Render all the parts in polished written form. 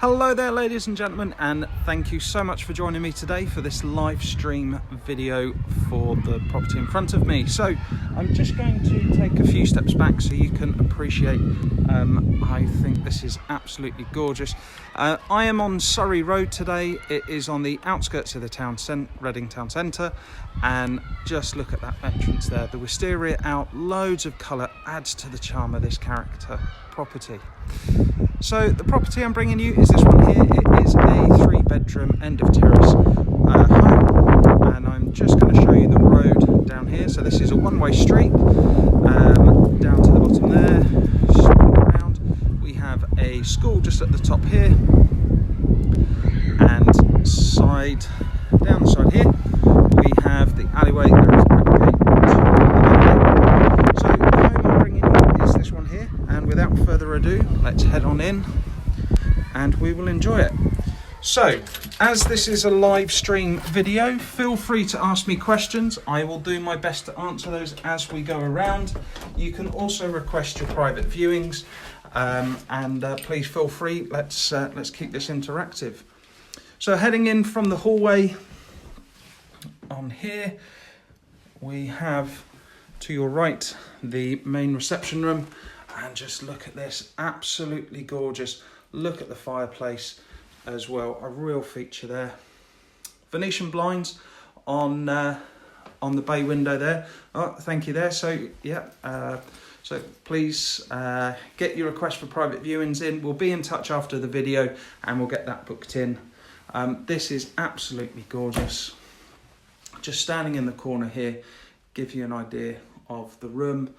Hello there ladies and gentlemen, and thank you so much for joining me today for this live stream video for the property in front of me. So I'm just going to take a few steps back so you can appreciate. I think this is absolutely gorgeous. I am on Surrey Road today. It is on the outskirts of the Reading town centre, and just look at that entrance there. The wisteria out, loads of colour, adds to the charm of this character property. So the property I'm bringing you is this one here. It is a 3-bedroom end of terrace home, and I'm just going to show you the road down here. So this is a one-way street down to the bottom there. Spin around. We have a school just at the top here, and down the side here we have the alleyway. There is a back gate to the alleyway. So the home I'm bringing you is this one here, and without further ado, let's head on in and we will enjoy it. So, as this is a live stream video, feel free to ask me questions. I will do my best to answer those as we go around. You can also request your private viewings, and please feel free. Let's keep this interactive. So, heading in from the hallway on here, we have to your right the main reception room, and just look at this, absolutely gorgeous. Look at the fireplace as well, a real feature there. Venetian blinds on the bay window there. Oh, thank you there. So yeah, so please get your request for private viewings in. We'll be in touch after the video and we'll get that booked in. This is absolutely gorgeous. Just standing in the corner here, give you an idea of the room.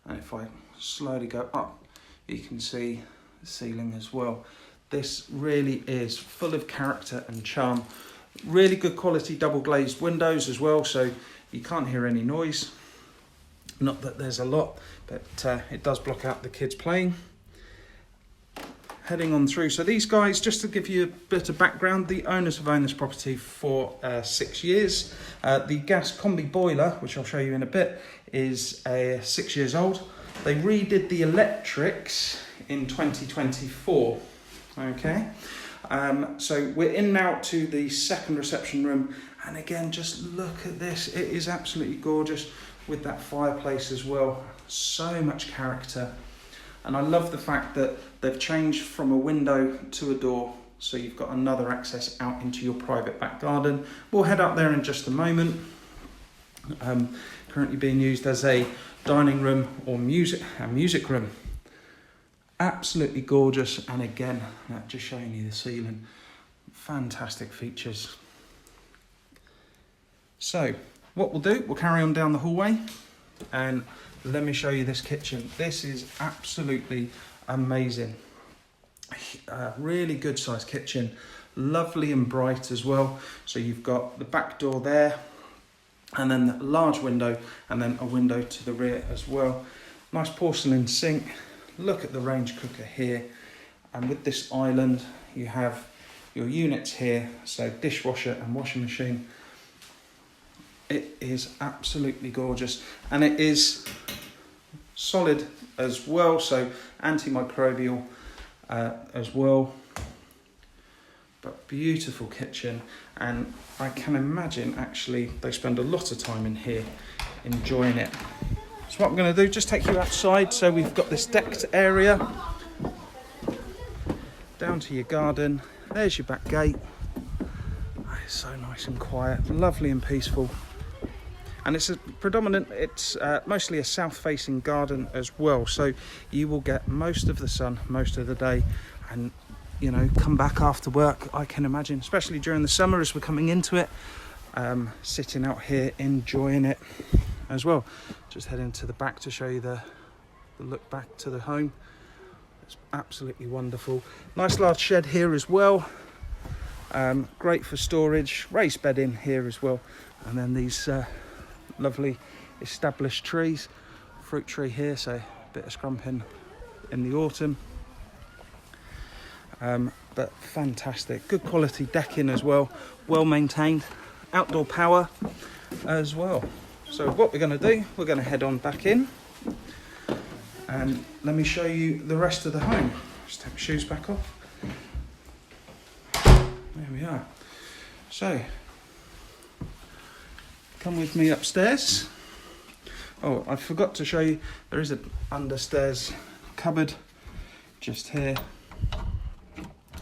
And if I slowly go up, you can see the ceiling as well. This really is full of character and charm. Really good quality double glazed windows as well, so you can't hear any noise. Not that there's a lot, but it does block out the kids playing. Heading on through, so these guys, just to give you a bit of background, the owners have owned this property for 6 years. The gas combi boiler, which I'll show you in a bit, is 6 years old. They redid the electrics in 2024. Okay, so we're in now to the second reception room, and again, just look at this. It is absolutely gorgeous with that fireplace as well. So much character, and I love the fact that they've changed from a window to a door, so you've got another access out into your private back garden. We'll head up there in just a moment. Currently being used as a dining room or music room. Absolutely gorgeous, and again, just showing you the ceiling. Fantastic features. So what we'll do, we'll carry on down the hallway and let me show you this kitchen. This is absolutely amazing. Really good sized kitchen, lovely and bright as well. So you've got the back door there, and then a large window, and then a window to the rear as well. Nice porcelain sink. Look at the range cooker here, and with this island you have your units here, so dishwasher and washing machine. It is absolutely gorgeous, and it is solid as well, so antimicrobial as well. But beautiful kitchen, and I can imagine actually they spend a lot of time in here enjoying it. So what I'm going to do, just take you outside. So we've got this decked area down to your garden. There's your back gate. It's so nice and quiet, lovely and peaceful. And it's mostly a south-facing garden as well. So you will get most of the sun most of the day, and you know, come back after work. I can imagine, especially during the summer as we're coming into it, sitting out here enjoying it as well. Just heading to the back to show you the look back to the home. It's absolutely wonderful. Nice large shed here as well. Great for storage. Raised bed in here as well. And then these lovely established trees. Fruit tree here, so a bit of scrumping in the autumn. But fantastic. Good quality decking as well. Well maintained. Outdoor power as well. So what we're going to do, we're going to head on back in and let me show you the rest of the home. Just take my shoes back off. we are. So, come with me upstairs. Oh, I forgot to show you, there is an understairs cupboard just here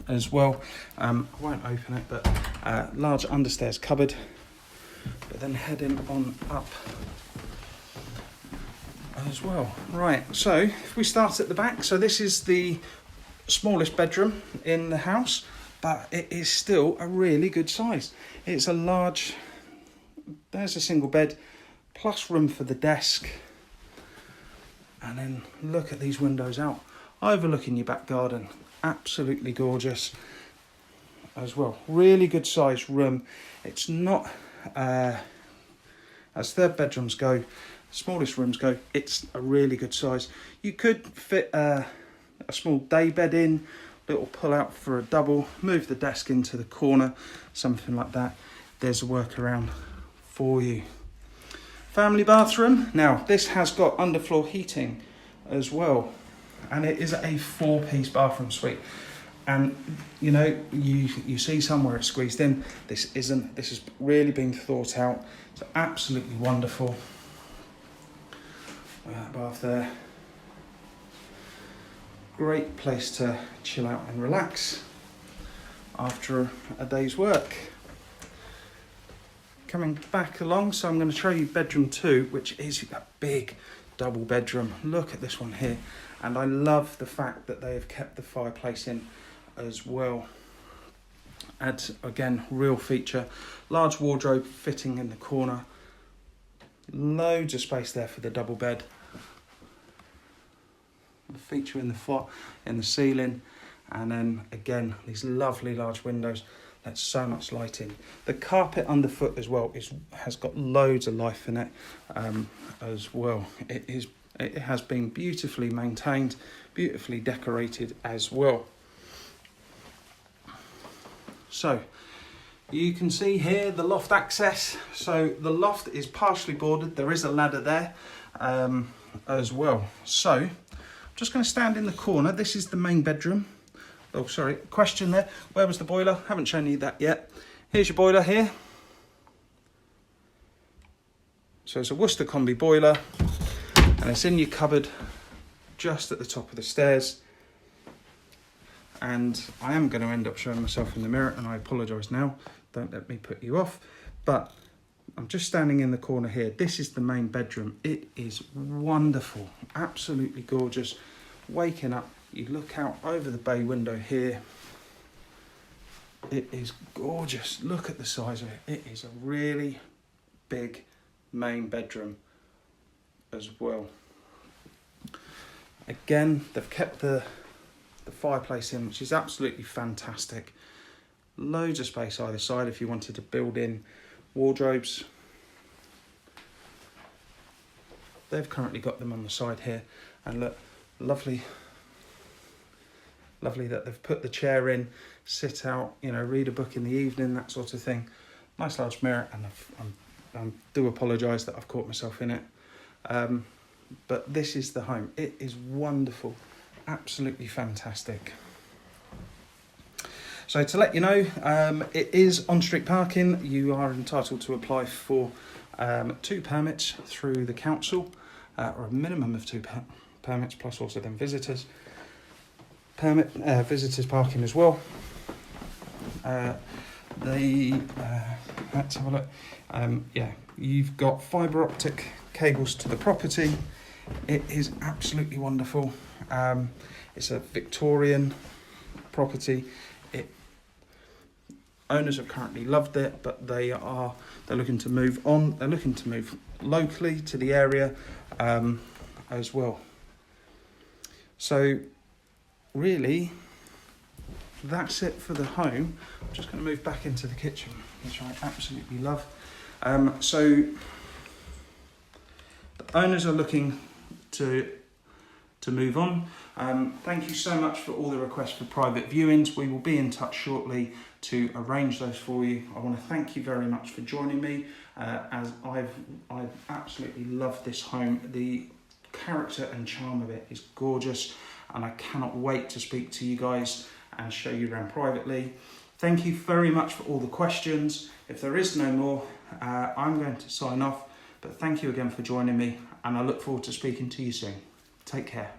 as well. I won't open it, but large understairs cupboard. But then heading on up as well. Right, so if we start at the back, so this is the smallest bedroom in the house, but it is still a really good size. It's a large, there's a single bed, plus room for the desk. And then look at these windows out, overlooking your back garden. Absolutely gorgeous as well. Really good sized room. It's not, as third bedrooms go, smallest rooms go, it's a really good size. You could fit a small day bed in, little pull out for a double, move the desk into the corner, something like that. There's a workaround for you. Family bathroom. Now, this has got underfloor heating as well, and it is a 4-piece bathroom suite. And you know, you see somewhere it's squeezed in. This isn't. This has really been thought out. It's absolutely wonderful. Look at that bath there. Great place to chill out and relax after a day's work. Coming back along, so I'm going to show you bedroom 2, which is a big double bedroom. Look at this one here, and I love the fact that they have kept the fireplace in as well. Adds, again, real feature. Large wardrobe fitting in the corner. Loads of space there for the double bed. The feature in the ceiling, and then again these lovely large windows. That's so much lighting. The carpet underfoot as well has got loads of life in it as well. It has been beautifully maintained, beautifully decorated as well. So you can see here the loft access. So the loft is partially boarded. There is a ladder there as well. So I'm just going to stand in the corner. This is the main bedroom. Oh, sorry, question there. Where was the boiler? Haven't shown you that yet. Here's your boiler here. So it's a Worcester combi boiler, and it's in your cupboard just at the top of the stairs. And I am going to end up showing myself in the mirror, and I apologise now. Don't let me put you off. But I'm just standing in the corner here. This is the main bedroom. It is wonderful, absolutely gorgeous. Waking up, you look out over the bay window here. It is gorgeous. Look at the size of it. It is a really big main bedroom as well. Again, they've kept the fireplace in, which is absolutely fantastic. Loads of space either side if you wanted to build in wardrobes. They've currently got them on the side here, and look, lovely that they've put the chair in, sit out, you know, read a book in the evening, that sort of thing. Nice large mirror, and I do apologise that I've caught myself in it. But this is the home. It is wonderful, absolutely fantastic. So to let you know, it is on-street parking. You are entitled to apply for 2 permits through the council, or a minimum of 2 permits, plus also then visitors parking as well. Let's have a look. Yeah, you've got fibre optic cables to the property. It is absolutely wonderful. It's a Victorian property. Owners have currently loved it, but they're looking to move on. They're looking to move locally to the area as well. So really, that's it for the home. I'm just going to move back into the kitchen, which I absolutely love. So the owners are looking to move on. Thank you so much for all the requests for private viewings. We will be in touch shortly to arrange those for you. I want to thank you very much for joining me, as I've absolutely loved this home. The character and charm of it is gorgeous, and I cannot wait to speak to you guys and show you around privately. Thank you very much for all the questions. If there is no more, I'm going to sign off. But thank you again for joining me, and I look forward to speaking to you soon. Take care.